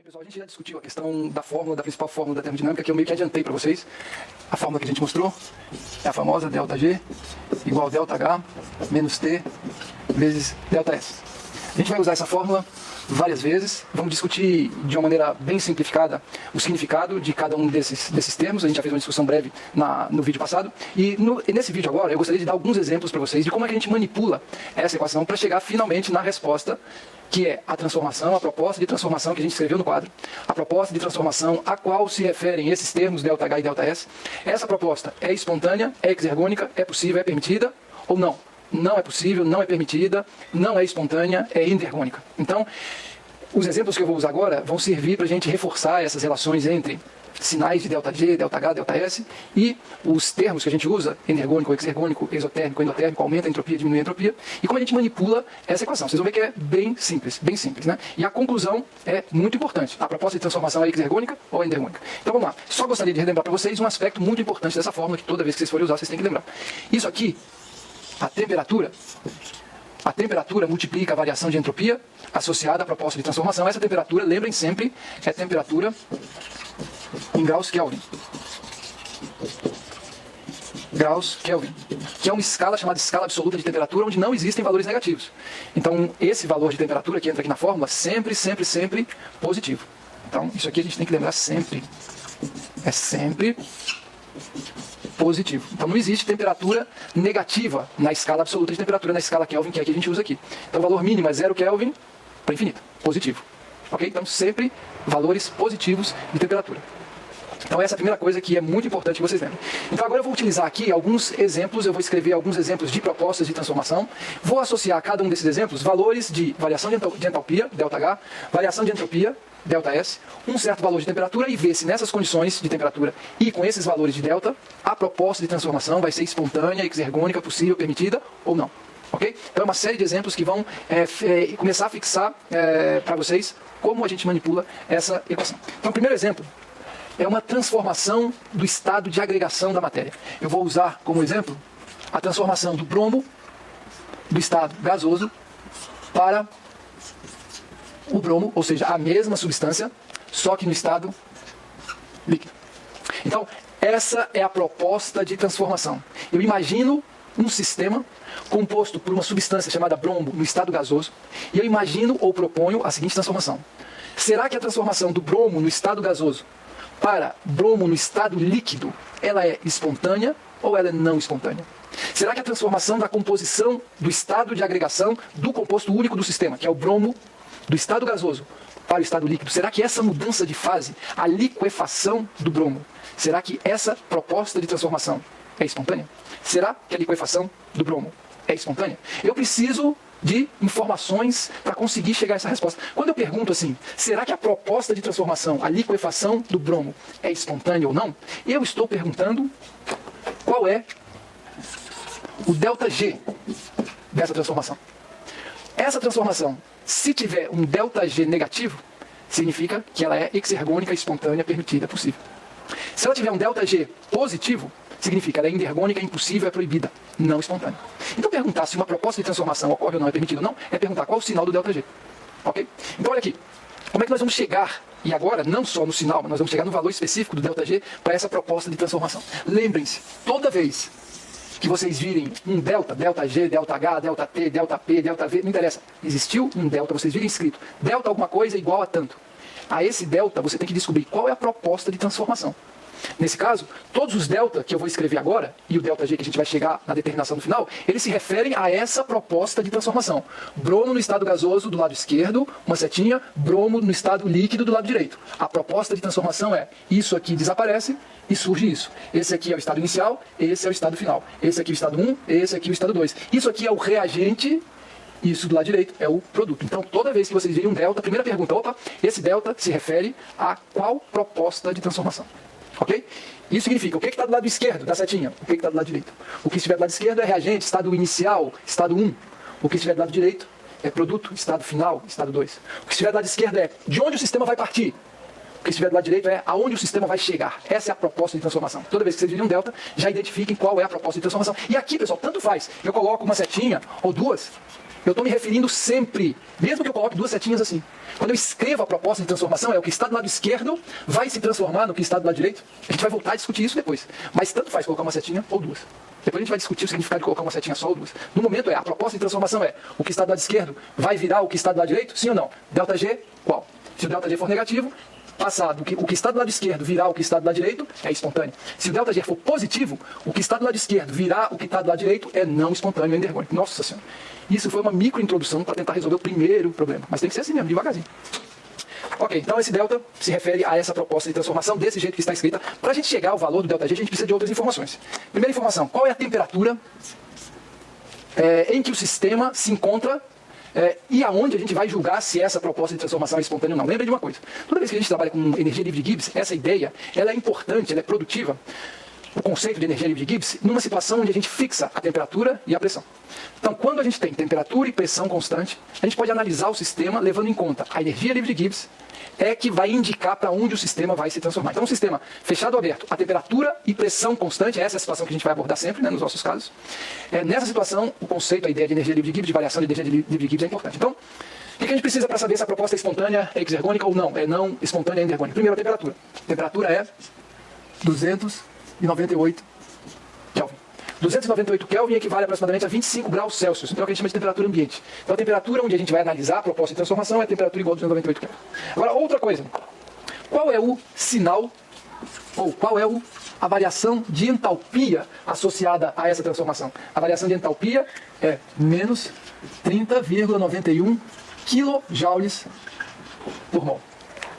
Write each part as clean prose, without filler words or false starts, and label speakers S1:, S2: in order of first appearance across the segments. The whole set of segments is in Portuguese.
S1: Pessoal, a gente já discutiu a questão da fórmula, da principal fórmula da termodinâmica, que eu meio que adiantei para vocês. A fórmula que a gente mostrou é a famosa ΔG igual a ΔH menos T vezes ΔS. A gente vai usar essa fórmula várias vezes, vamos discutir de uma maneira bem simplificada o significado de cada um desses termos. A gente já fez uma discussão breve no vídeo passado. E nesse vídeo agora eu gostaria de dar alguns exemplos para vocês de como é que a gente manipula essa equação para chegar finalmente na resposta, que é a transformação, a proposta de transformação que a gente escreveu no quadro, a proposta de transformação a qual se referem esses termos ΔH e ΔS. Essa proposta é espontânea, é exergônica, é possível, é permitida ou não? Não é possível, não é permitida, não é espontânea, é endergônica. Então, os exemplos que eu vou usar agora vão servir para a gente reforçar essas relações entre sinais de ΔG, ΔH, ΔS e os termos que a gente usa, energônico, exergônico, exotérmico, endotérmico, aumenta a entropia, diminui a entropia, e como a gente manipula essa equação. Vocês vão ver que é bem simples, né? E a conclusão é muito importante. A proposta de transformação é exergônica ou endergônica. Então vamos lá. Só gostaria de relembrar para vocês um aspecto muito importante dessa fórmula, que toda vez que vocês forem usar, vocês têm que lembrar. Isso aqui, a temperatura multiplica a variação de entropia associada à proposta de transformação. Essa temperatura, lembrem sempre, é temperatura em graus Kelvin. Graus Kelvin, que é uma escala chamada escala absoluta de temperatura, onde não existem valores negativos. Então, esse valor de temperatura que entra aqui na fórmula, sempre positivo. Então, isso aqui a gente tem que lembrar sempre. É sempre positivo. Então, não existe temperatura negativa na escala absoluta de temperatura, na escala Kelvin, que é a que a gente usa aqui. Então, o valor mínimo é 0 Kelvin para infinito, positivo. Ok? Então, sempre valores positivos de temperatura. Então, essa é a primeira coisa que é muito importante que vocês lembrem. Então, agora eu vou utilizar aqui alguns exemplos, eu vou escrever alguns exemplos de propostas de transformação, vou associar a cada um desses exemplos valores de variação de entalpia, ΔH, variação de entropia, ΔS, um certo valor de temperatura, e ver se nessas condições de temperatura e com esses valores de delta, a proposta de transformação vai ser espontânea, exergônica, possível, permitida ou não. Ok? Então é uma série de exemplos que vão começar a fixar para vocês como a gente manipula essa equação. Então o primeiro exemplo é uma transformação do estado de agregação da matéria. Eu vou usar como exemplo a transformação do bromo do estado gasoso para o bromo, ou seja, a mesma substância, só que no estado líquido. Então, essa é a proposta de transformação. Eu imagino um sistema composto por uma substância chamada bromo no estado gasoso, e eu imagino ou proponho a seguinte transformação. Será que a transformação do bromo no estado gasoso para bromo no estado líquido, ela é espontânea ou ela é não espontânea? Será que a transformação da composição do estado de agregação do composto único do sistema, que é o bromo do estado gasoso para o estado líquido, será que essa mudança de fase, a liquefação do bromo, será que essa proposta de transformação é espontânea? Será que a liquefação do bromo é espontânea? Eu preciso de informações para conseguir chegar a essa resposta. Quando eu pergunto assim, será que a proposta de transformação, a liquefação do bromo é espontânea ou não? Eu estou perguntando qual é o ΔG dessa transformação. Essa transformação, se tiver um ΔG negativo, significa que ela é exergônica, espontânea, permitida, possível. Se ela tiver um ΔG positivo, significa que ela é endergônica, impossível, é proibida, não espontânea. Então perguntar se uma proposta de transformação ocorre ou não, é permitida ou não, é perguntar qual o sinal do ΔG. Ok? Então olha aqui, como é que nós vamos chegar, e agora não só no sinal, mas nós vamos chegar no valor específico do ΔG para essa proposta de transformação. Lembrem-se, toda vez que vocês virem um delta, ΔG, ΔH, ΔT, ΔP, ΔV, não interessa. Existiu um delta, vocês virem escrito delta alguma coisa igual a tanto. A esse delta você tem que descobrir qual é a proposta de transformação. Nesse caso, todos os delta que eu vou escrever agora, e o ΔG que a gente vai chegar na determinação no final, eles se referem a essa proposta de transformação. Bromo no estado gasoso do lado esquerdo, uma setinha, bromo no estado líquido do lado direito. A proposta de transformação é, isso aqui desaparece e surge isso. Esse aqui é o estado inicial, esse é o estado final. Esse aqui é o estado 1, esse aqui é o estado 2. Isso aqui é o reagente, isso do lado direito é o produto. Então, toda vez que vocês virem um delta, a primeira pergunta, opa, esse delta se refere a qual proposta de transformação? Ok? Isso significa, o que está do lado esquerdo da setinha? O que está do lado direito? O que estiver do lado esquerdo é reagente, estado inicial, estado 1. O que estiver do lado direito é produto, estado final, estado 2. O que estiver do lado esquerdo é de onde o sistema vai partir. O que estiver do lado direito é aonde o sistema vai chegar. Essa é a proposta de transformação. Toda vez que vocês virem um delta, já identifiquem qual é a proposta de transformação. E aqui, pessoal, tanto faz. Eu coloco uma setinha ou duas, eu estou me referindo sempre, mesmo que eu coloque duas setinhas assim. Quando eu escrevo a proposta de transformação, é o que está do lado esquerdo vai se transformar no que está do lado direito. A gente vai voltar a discutir isso depois. Mas tanto faz colocar uma setinha ou duas. Depois a gente vai discutir o significado de colocar uma setinha só ou duas. No momento a proposta de transformação é o que está do lado esquerdo vai virar o que está do lado direito? Sim ou não? ΔG, qual? Se o ΔG for negativo, passado, o que está do lado esquerdo virar o que está do lado direito é espontâneo. Se o ΔG for positivo, o que está do lado esquerdo virar o que está do lado direito é não espontâneo, é endergônico. Nossa Senhora. Isso foi uma microintrodução para tentar resolver o primeiro problema. Mas tem que ser assim mesmo, devagarzinho. Ok, então esse delta se refere a essa proposta de transformação desse jeito que está escrita. Para a gente chegar ao valor do ΔG, a gente precisa de outras informações. Primeira informação, qual é a temperatura em que o sistema se encontra e aonde a gente vai julgar se essa proposta de transformação é espontânea ou não. Lembre de uma coisa, toda vez que a gente trabalha com energia livre de Gibbs, essa ideia ela é importante, ela é produtiva, o conceito de energia livre de Gibbs, numa situação onde a gente fixa a temperatura e a pressão. Então, quando a gente tem temperatura e pressão constante, a gente pode analisar o sistema levando em conta a energia livre de Gibbs, é que vai indicar para onde o sistema vai se transformar. Então, um sistema fechado ou aberto, a temperatura e pressão constante, essa é a situação que a gente vai abordar sempre, né, nos nossos casos. Nessa situação, o conceito, a ideia de energia livre de Gibbs, de variação de energia livre de Gibbs é importante. Então, o que a gente precisa para saber se a proposta é espontânea, é exergônica ou não? É não espontânea, é endergônica. Primeiro, a temperatura. A temperatura é 298 Kelvin. 298 Kelvin equivale aproximadamente a 25 graus Celsius. Então é o que a gente chama de temperatura ambiente. Então a temperatura onde a gente vai analisar a proposta de transformação é a temperatura igual a 298 Kelvin. Agora, outra coisa. Qual é o sinal, ou qual é a variação de entalpia associada a essa transformação? A variação de entalpia é menos 30,91 kJ por mol.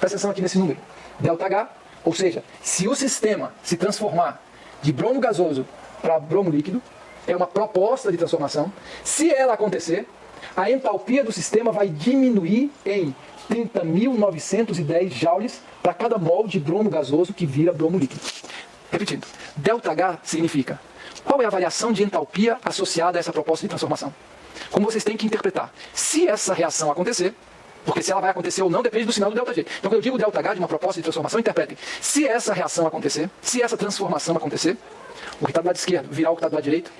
S1: Presta atenção aqui nesse número. ΔH, ou seja, se o sistema se transformar de bromo gasoso para bromo líquido, é uma proposta de transformação. Se ela acontecer, a entalpia do sistema vai diminuir em 30.910 joules para cada mol de bromo gasoso que vira bromo líquido. Repetindo, ΔH significa qual é a variação de entalpia associada a essa proposta de transformação. Como vocês têm que interpretar. Se essa reação acontecer, porque se ela vai acontecer ou não depende do sinal do ΔG. Então quando eu digo ΔH de uma proposta de transformação, interpretem. Se essa reação acontecer, se essa transformação acontecer, o que está do lado esquerdo virar o que está do lado direito,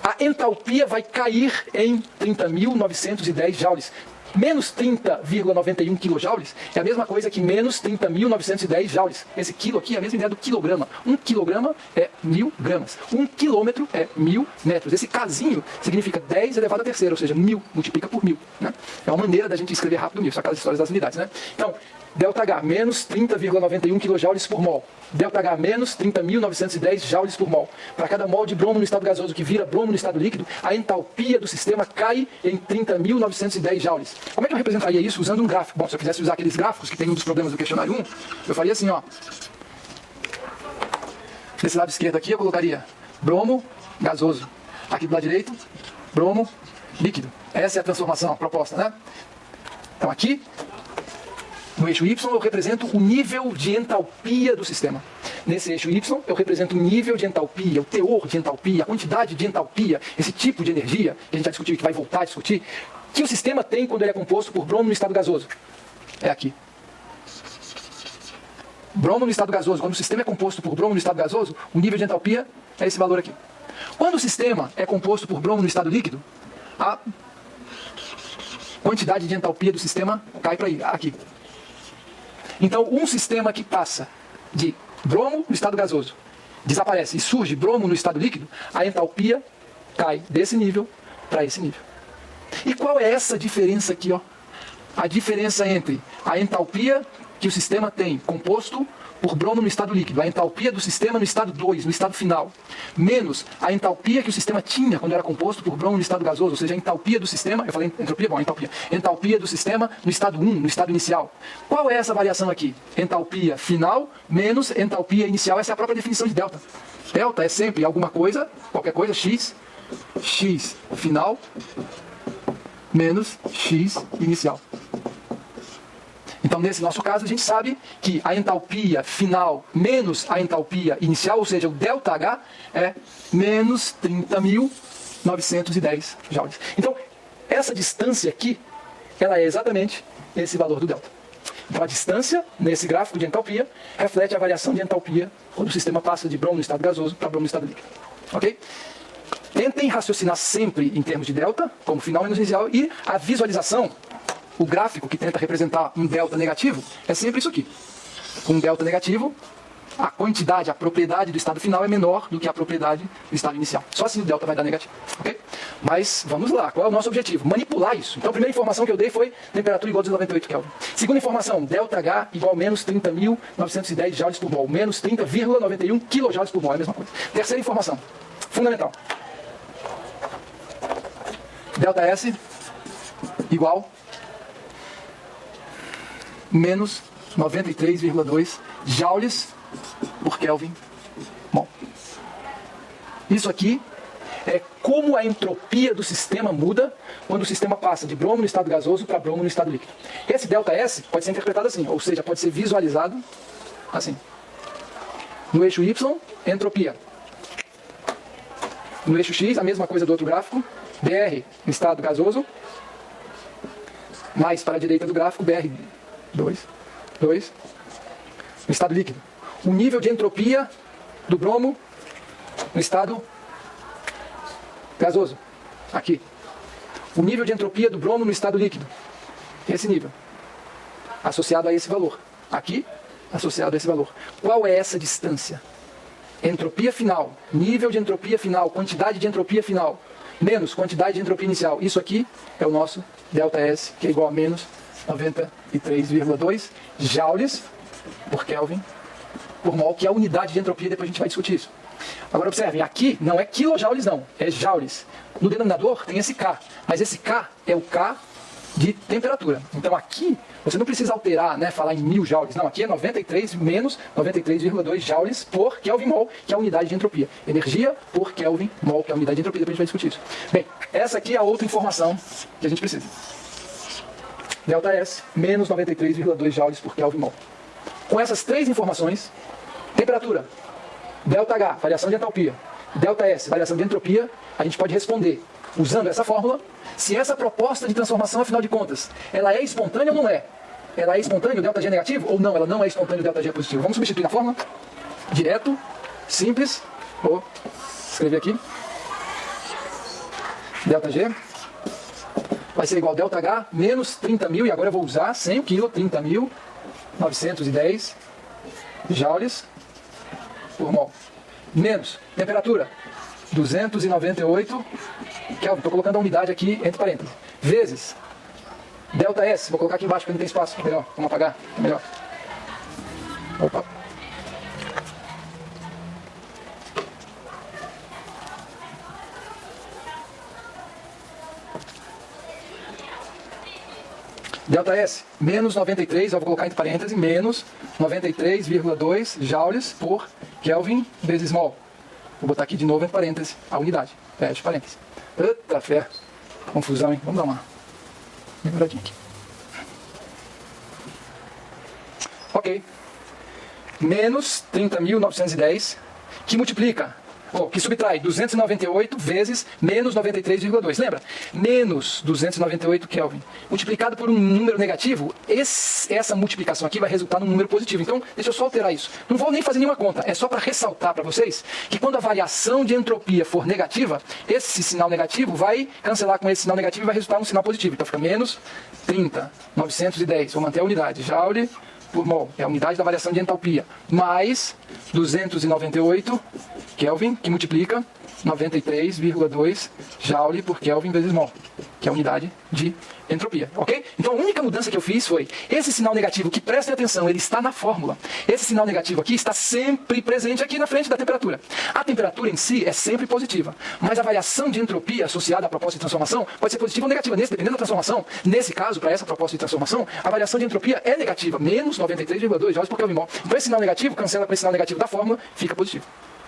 S1: a entalpia vai cair em 30.910 joules. Menos 30,91 kJ é a mesma coisa que menos 30.910 joules. Esse quilo aqui é a mesma ideia do quilograma. 1 quilograma é 1000 gramas. 1 quilômetro é 1000 metros. Esse casinho significa 10 elevado à terceira, ou seja, 1000 multiplica por 1000. Né? É uma maneira da gente escrever rápido nisso, aquelas histórias das unidades. Né? Então, ΔH menos 30,91 kJ por mol. ΔH menos 30.910 joules por mol. Para cada mol de bromo no estado gasoso que vira bromo no estado líquido, a entalpia do sistema cai em 30.910 joules. Como é que eu representaria isso usando um gráfico? Bom, se eu quisesse usar aqueles gráficos que tem um dos problemas do questionário 1, eu faria assim, ó. Desse lado esquerdo aqui eu colocaria bromo gasoso. Aqui do lado direito, bromo líquido. Essa é a transformação proposta, né? Então aqui, no eixo Y, eu represento o nível de entalpia do sistema. Nesse eixo Y, eu represento o nível de entalpia, o teor de entalpia, a quantidade de entalpia, esse tipo de energia, que a gente já discutiu e que vai voltar a discutir, que o sistema tem quando ele é composto por bromo no estado gasoso. É aqui. Bromo no estado gasoso. Quando o sistema é composto por bromo no estado gasoso, o nível de entalpia é esse valor aqui. Quando o sistema é composto por bromo no estado líquido, a quantidade de entalpia do sistema cai para aqui. Então, um sistema que passa de bromo no estado gasoso, desaparece e surge bromo no estado líquido, a entalpia cai desse nível para esse nível. E qual é essa diferença aqui? Ó? A diferença entre a entalpia que o sistema tem composto por bromo no estado líquido, a entalpia do sistema no estado 2, no estado final, menos a entalpia que o sistema tinha quando era composto por bromo no estado gasoso, ou seja, a entalpia do sistema, eu falei entropia, bom, entalpia do sistema no estado 1, no estado inicial. Qual é essa variação aqui? Entalpia final menos entalpia inicial, essa é a própria definição de delta. Delta é sempre alguma coisa, qualquer coisa, x final menos x inicial. Então, nesse nosso caso, a gente sabe que a entalpia final menos a entalpia inicial, ou seja, o ΔH, é menos 30.910 joules. Então, essa distância aqui, ela é exatamente esse valor do delta. Então, a distância, nesse gráfico de entalpia, reflete a variação de entalpia quando o sistema passa de bromo no estado gasoso para bromo no estado líquido. Ok? Tentem raciocinar sempre em termos de delta, como final menos inicial, e a visualização, o gráfico que tenta representar um delta negativo, é sempre isso aqui. Com um delta negativo, a quantidade, a propriedade do estado final é menor do que a propriedade do estado inicial. Só assim o delta vai dar negativo. Okay? Mas vamos lá, qual é o nosso objetivo? Manipular isso. Então a primeira informação que eu dei foi temperatura igual a 298 Kelvin. Segunda informação, ΔH igual a menos 30.910 joules por mol. Menos 30,91 kJ por mol, é a mesma coisa. Terceira informação, fundamental. ΔS igual menos 93,2 joules por Kelvin mol. Isso aqui é como a entropia do sistema muda quando o sistema passa de bromo no estado gasoso para bromo no estado líquido. Esse ΔS pode ser interpretado assim, ou seja, pode ser visualizado assim. No eixo Y, entropia. No eixo X, a mesma coisa do outro gráfico, BR no estado gasoso, mais para a direita do gráfico, BR2 no estado líquido. O nível de entropia do bromo no estado gasoso, aqui. O nível de entropia do bromo no estado líquido, esse nível, associado a esse valor. Aqui, associado a esse valor. Qual é essa distância? Entropia final, nível de entropia final, quantidade de entropia final, menos quantidade de entropia inicial. Isso aqui é o nosso ΔS, que é igual a menos 93,2 joules por Kelvin por mol, que é a unidade de entropia, depois a gente vai discutir isso. Agora observem, aqui não é quilojoules não, é joules. No denominador tem esse K, mas esse K é o K de temperatura. Então aqui você não precisa alterar, né, falar em 1000 joules, não, aqui é 93 menos 93,2 joules por Kelvin mol, que é a unidade de entropia. Energia por Kelvin mol, que é a unidade de entropia, depois a gente vai discutir isso. Bem, essa aqui é a outra informação que a gente precisa. ΔS menos 93,2 joules por Kelvin mol. Com essas três informações, temperatura, ΔH, variação de entalpia, ΔS, variação de entropia, a gente pode responder, usando essa fórmula, se essa proposta de transformação, afinal de contas, ela é espontânea ou não é? Ela é espontânea, o ΔG é negativo? Ou não, ela não é espontânea, o ΔG é positivo? Vamos substituir na fórmula? Direto, simples, vou escrever aqui. ΔG vai ser igual a ΔH menos 30.000, e agora eu vou usar 100 kg, 30.910 joules por mol. Menos temperatura, 298 Kelvin, estou colocando a unidade aqui entre parênteses, vezes ΔS, vou colocar aqui embaixo porque não tem espaço, melhor, vamos apagar, é melhor. Opa. ΔS, menos 93, eu vou colocar entre parênteses, menos 93,2 joules por Kelvin vezes mol. Vou botar aqui de novo entre parênteses a unidade. Fecha parênteses. Eita fé. Confusão, hein? Vamos dar uma melhoradinha aqui. Ok. Menos 30.910, que multiplica, que subtrai 298 vezes menos 93,2. Lembra? Menos 298 Kelvin. Multiplicado por um número negativo, essa multiplicação aqui vai resultar num número positivo. Então, deixa eu só alterar isso. Não vou nem fazer nenhuma conta. É só para ressaltar para vocês que quando a variação de entropia for negativa, esse sinal negativo vai cancelar com esse sinal negativo e vai resultar num sinal positivo. Então, fica menos 30.910. Vou manter a unidade. Joule por mol, é a unidade da variação de entalpia, mais 298 Kelvin, que multiplica 93,2 joule por Kelvin vezes mol, que é a unidade de entropia, ok? Então a única mudança que eu fiz foi, esse sinal negativo, que prestem atenção, ele está na fórmula. Esse sinal negativo aqui está sempre presente aqui na frente da temperatura. A temperatura em si é sempre positiva, mas a variação de entropia associada à proposta de transformação pode ser positiva ou negativa. Dependendo da transformação, nesse caso, para essa proposta de transformação, a variação de entropia é negativa, menos 93,2 joules por Kelvin mol. Então esse sinal negativo cancela com esse sinal negativo da fórmula, fica positivo.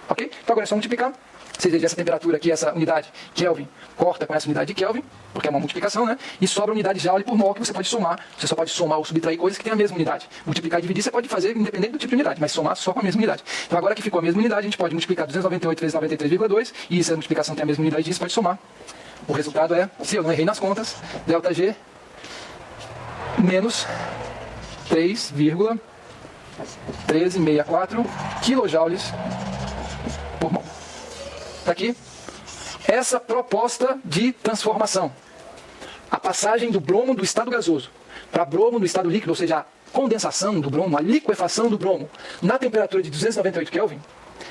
S1: Ok? Então agora é só multiplicar. Vocês vejam essa temperatura aqui, essa unidade Kelvin, corta com essa unidade de Kelvin, porque é uma multiplicação, né? E sobra a unidade joule por mol, que você pode somar. Você só pode somar ou subtrair coisas que têm a mesma unidade. Multiplicar e dividir você pode fazer independente do tipo de unidade, mas somar só com a mesma unidade. Então agora que ficou a mesma unidade, a gente pode multiplicar 298 vezes 93,2, e se a multiplicação tem a mesma unidade disso, pode somar. O resultado é, se eu não errei nas contas, ΔG menos 3,1364 kJ por mol. Tá aqui. essa proposta de transformação. A passagem do bromo do estado gasoso para bromo no estado líquido, ou seja, a condensação do bromo, a liquefação do bromo na temperatura de 298 Kelvin,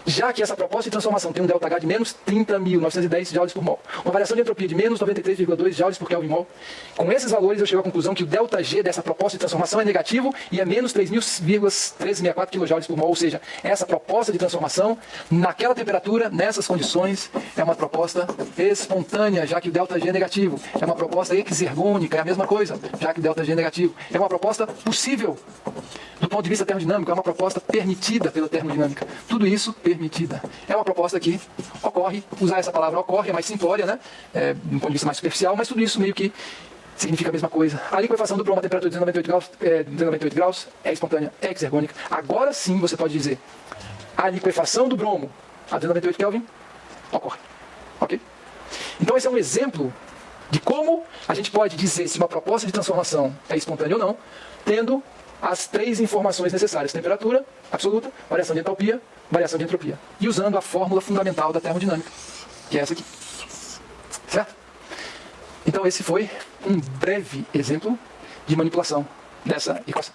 S1: já que essa proposta de transformação tem um ΔH de menos 30.910 joules por mol, uma variação de entropia de menos 93,2 joules por Kelvin mol. Com esses valores eu chego à conclusão que o ΔG dessa proposta de transformação é negativo e é menos 3.000,1364 kJ por mol, ou seja, essa proposta de transformação naquela temperatura, nessas condições, é uma proposta espontânea, já que o ΔG é negativo. É uma proposta exergônica, é a mesma coisa, já que o ΔG é negativo. É uma proposta possível do ponto de vista termodinâmico, é uma proposta permitida pela termodinâmica. Tudo isso permitida. É uma proposta que ocorre, usar essa palavra ocorre, é mais simplória, né? Do ponto de vista mais superficial, mas tudo isso meio que significa a mesma coisa. A liquefação do bromo a temperatura de 298 graus é espontânea, é exergônica. Agora sim você pode dizer, a liquefação do bromo a 298 Kelvin ocorre. Ok? Então esse é um exemplo de como a gente pode dizer se uma proposta de transformação é espontânea ou não, tendo as três informações necessárias: temperatura absoluta, variação de entalpia, variação de entropia. E usando a fórmula fundamental da termodinâmica, que é essa aqui. Certo? Então esse foi um breve exemplo de manipulação dessa equação.